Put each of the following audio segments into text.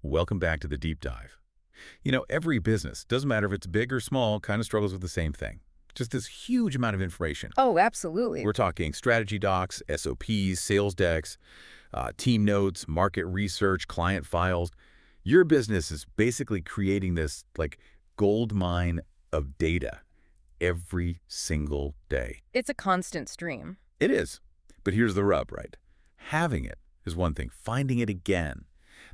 Welcome back to the deep dive. Every business, doesn't matter if it's big or small, kind of struggles with the same thing. Just this huge amount of information. Oh, absolutely. We're talking strategy docs, SOPs, sales decks, team notes, market research, client files. Your business is basically creating this gold mine of data every single day. It's a constant stream. It is. But here's the rub, right? Having it is one thing. Finding it again.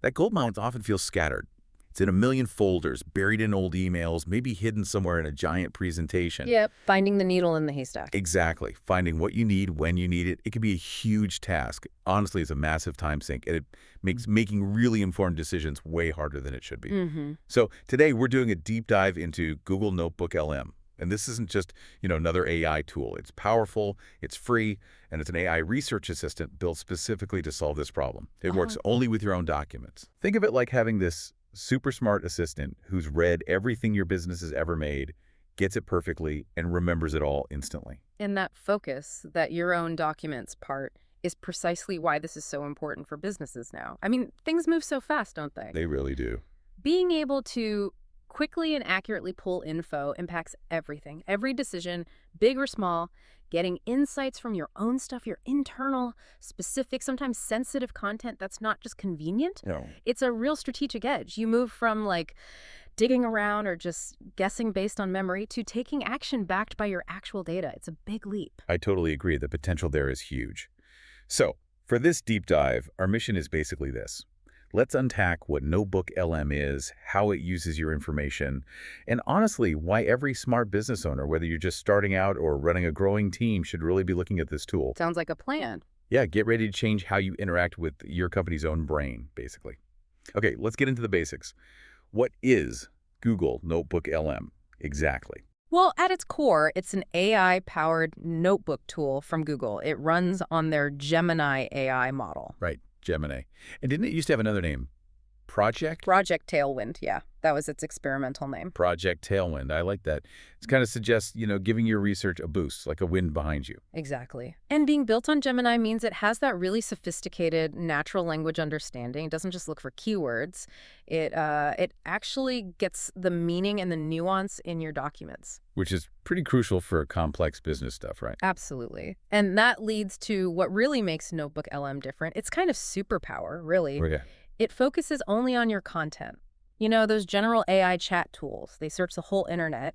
That gold mine often feels scattered. It's in a million folders, buried in old emails, maybe hidden somewhere in a giant presentation. Yep, finding the needle in the haystack. Exactly. Finding what you need, when you need it, it can be a huge task. Honestly, it's a massive time sink, and it makes making really informed decisions way harder than it should be. So today, we're doing a deep dive into Google NotebookLM. And this isn't just, another AI tool. It's powerful, it's free, and it's an AI research assistant built specifically to solve this problem. It works only with your own documents. Think of it like having this super smart assistant who's read everything your business has ever made, gets it perfectly, and remembers it all instantly. And that focus, that your own documents part, is precisely why this is so important for businesses now. I mean, things move so fast, don't they? They really do. Being able to quickly and accurately pull info impacts everything, every decision, big or small. Getting insights from your own stuff, your internal, specific, sometimes sensitive content that's not just convenient. No. It's a real strategic edge. You move from digging around or just guessing based on memory to taking action backed by your actual data. It's a big leap. I totally agree. The potential there is huge. So for this deep dive, our mission is basically this. Let's unpack what NotebookLM is, how it uses your information, and honestly, why every smart business owner, whether you're just starting out or running a growing team, should really be looking at this tool. Sounds like a plan. Yeah, get ready to change how you interact with your company's own brain, basically. Okay, let's get into the basics. What is Google NotebookLM exactly? Well, at its core, it's an AI-powered notebook tool from Google. It runs on their Gemini AI model. Right. Gemini. And didn't it used to have another name? Project? Project Tailwind, yeah. That was its experimental name. Project Tailwind. I like that. It kind of suggests, giving your research a boost, like a wind behind you. Exactly. And being built on Gemini means it has that really sophisticated natural language understanding. It doesn't just look for keywords. It actually gets the meaning and the nuance in your documents. Which is pretty crucial for complex business stuff, right? Absolutely. And that leads to what really makes NotebookLM different. It's kind of superpower, really. Oh, yeah. It focuses only on your content. Those general AI chat tools, they search the whole internet,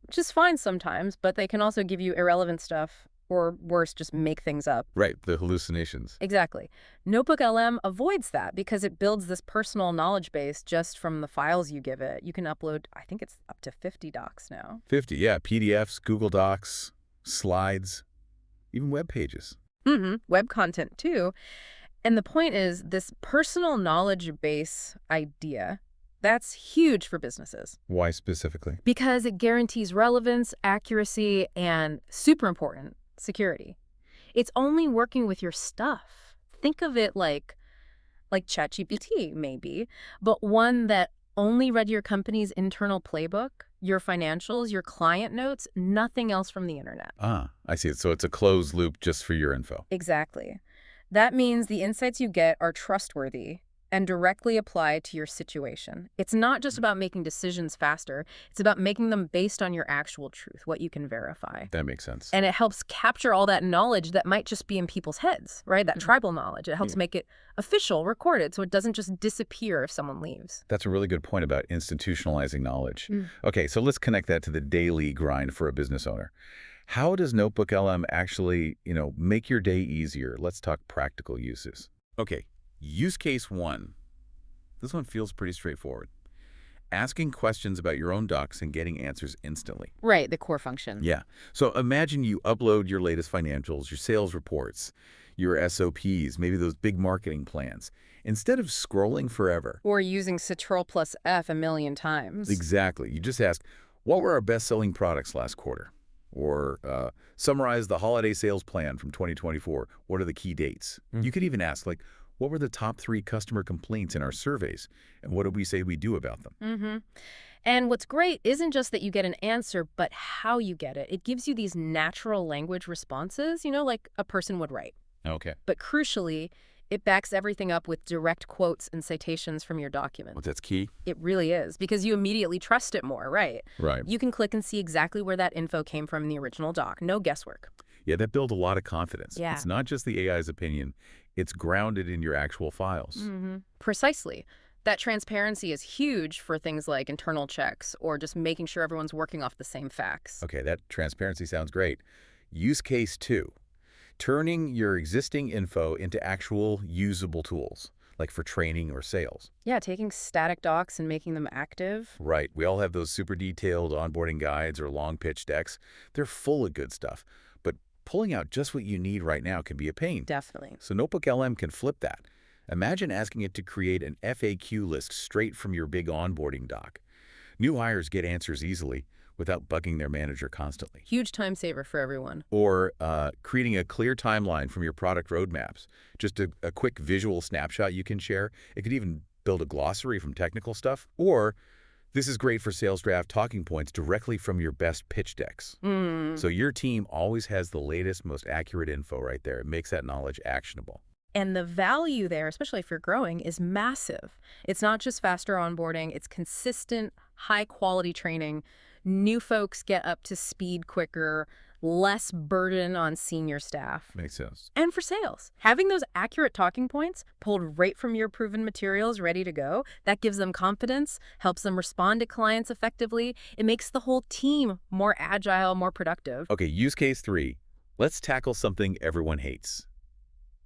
which is fine sometimes, but they can also give you irrelevant stuff, or worse, just make things up. Right, the hallucinations. Exactly. NotebookLM avoids that because it builds this personal knowledge base just from the files you give it. You can upload, I think it's up to 50 docs now. 50, yeah. PDFs, Google Docs, slides, even web pages. Web content, too. And the point is, this personal knowledge base idea, that's huge for businesses. Why specifically? Because it guarantees relevance, accuracy, and super important, security. It's only working with your stuff. Think of it like ChatGPT, maybe, but one that only read your company's internal playbook, your financials, your client notes, nothing else from the internet. Ah, I see. So it's a closed loop just for your info. Exactly. That means the insights you get are trustworthy and directly apply to your situation. It's not just about making decisions faster. It's about making them based on your actual truth, what you can verify. That makes sense. And it helps capture all that knowledge that might just be in people's heads, right? That tribal knowledge. It helps make it official, recorded, so it doesn't just disappear if someone leaves. That's a really good point about institutionalizing knowledge. Okay, so let's connect that to the daily grind for a business owner. How does NotebookLM actually, make your day easier? Let's talk practical uses. Okay, use case 1. This one feels pretty straightforward. Asking questions about your own docs and getting answers instantly. Right, the core function. Yeah. So imagine you upload your latest financials, your sales reports, your SOPs, maybe those big marketing plans, instead of scrolling forever. Or using Ctrl+F a million times. Exactly. You just ask, what were our best-selling products last quarter? Or summarize the holiday sales plan from 2024. What are the key dates? You could even ask, what were the top 3 customer complaints in our surveys? And what did we say we do about them? And what's great isn't just that you get an answer, but how you get it. It gives you these natural language responses, like a person would write. Okay. But crucially, It backs everything up with direct quotes and citations from your document. Well, that's key. It really is, because you immediately trust it more, right? Right. You can click and see exactly where that info came from in the original doc. No guesswork. Yeah, that builds a lot of confidence. Yeah. It's not just the AI's opinion. It's grounded in your actual files. Precisely. That transparency is huge for things like internal checks or just making sure everyone's working off the same facts. Okay, that transparency sounds great. Use case 2. Turning your existing info into actual usable tools, like for training or sales. Yeah, taking static docs and making them active. Right. We all have those super detailed onboarding guides or long pitch decks. They're full of good stuff. But pulling out just what you need right now can be a pain. Definitely. So NotebookLM can flip that. Imagine asking it to create an FAQ list straight from your big onboarding doc. New hires get answers easily without bugging their manager constantly. Huge time saver for everyone. Or creating a clear timeline from your product roadmaps. Just a quick visual snapshot you can share. It could even build a glossary from technical stuff. Or this is great for sales draft talking points directly from your best pitch decks. So your team always has the latest, most accurate info right there. It makes that knowledge actionable. And the value there, especially if you're growing, is massive. It's not just faster onboarding, it's consistent, high-quality training. New folks get up to speed quicker, less burden on senior staff. Makes sense. And for sales, having those accurate talking points pulled right from your proven materials ready to go, that gives them confidence, helps them respond to clients effectively. It makes the whole team more agile, more productive. Okay, use case 3. Let's tackle something everyone hates.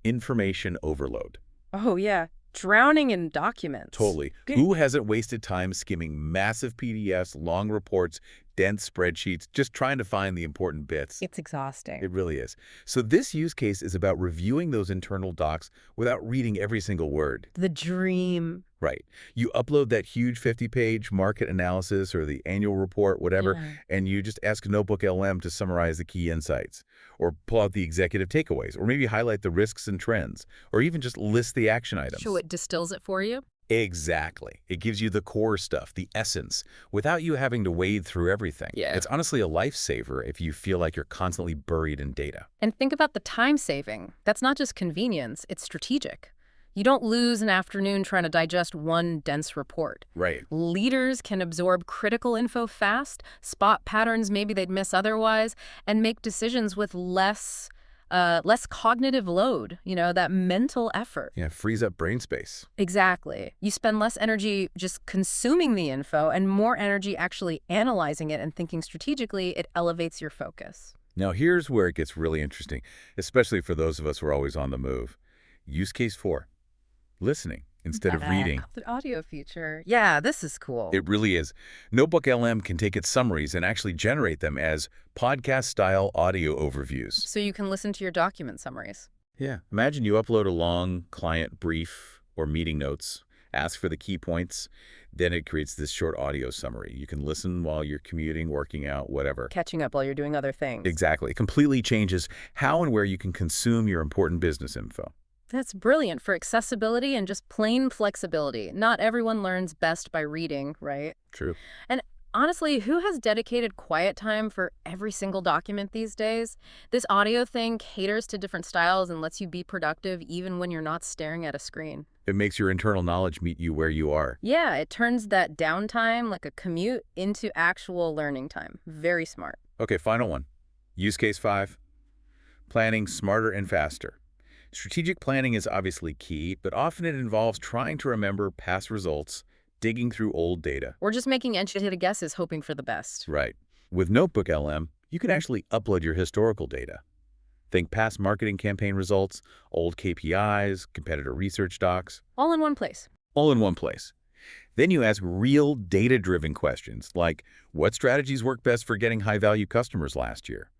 Information overload. Oh, yeah. Drowning in documents. Totally. Who hasn't wasted time skimming massive PDFs, long reports, dense spreadsheets, just trying to find the important bits? It's exhausting. It really is. So this use case is about reviewing those internal docs without reading every single word. The dream. Right. You upload that huge 50-page market analysis or the annual report, whatever, and you just ask NotebookLM to summarize the key insights or pull out the executive takeaways or maybe highlight the risks and trends or even just list the action items. So it distills it for you? Exactly. It gives you the core stuff, the essence, without you having to wade through everything. Yeah. It's honestly a lifesaver if you feel like you're constantly buried in data. And think about the time saving. That's not just convenience, it's strategic. You don't lose an afternoon trying to digest one dense report. Right. Leaders can absorb critical info fast, spot patterns maybe they'd miss otherwise, and make decisions with less cognitive load, that mental effort. Yeah, frees up brain space. Exactly. You spend less energy just consuming the info and more energy actually analyzing it and thinking strategically. It elevates your focus. Now, here's where it gets really interesting, especially for those of us who are always on the move. Use case 4. Listening instead of reading. The audio feature. Yeah, this is cool. It really is. NotebookLM can take its summaries and actually generate them as podcast-style audio overviews. So you can listen to your document summaries. Yeah. Imagine you upload a long client brief or meeting notes, ask for the key points, then it creates this short audio summary. You can listen while you're commuting, working out, whatever. Catching up while you're doing other things. Exactly. It completely changes how and where you can consume your important business info. That's brilliant for accessibility and just plain flexibility. Not everyone learns best by reading, right? True. And honestly, who has dedicated quiet time for every single document these days? This audio thing caters to different styles and lets you be productive even when you're not staring at a screen. It makes your internal knowledge meet you where you are. Yeah, it turns that downtime, like a commute, into actual learning time. Very smart. Okay, final one. Use case 5. Planning smarter and faster. Strategic planning is obviously key, but often it involves trying to remember past results, digging through old data. Or just making educated guesses, hoping for the best. Right. With NotebookLM, you can actually upload your historical data. Think past marketing campaign results, old KPIs, competitor research docs. All in one place. All in one place. Then you ask real data-driven questions like, what strategies work best for getting high-value customers last year?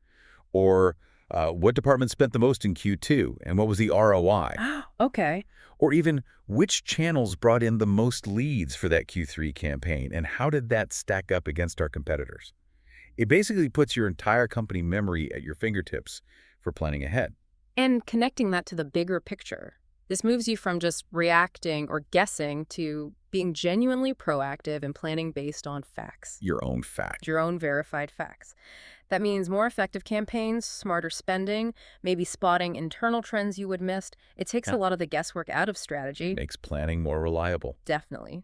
Or what department spent the most in Q2 and what was the ROI? Okay. Or even which channels brought in the most leads for that Q3 campaign and how did that stack up against our competitors? It basically puts your entire company memory at your fingertips for planning ahead. And connecting that to the bigger picture. This moves you from just reacting or guessing to being genuinely proactive and planning based on facts. Your own fact. Your own verified facts. That means more effective campaigns, smarter spending, maybe spotting internal trends you would miss. It takes Yeah. a lot of the guesswork out of strategy. Makes planning more reliable. Definitely.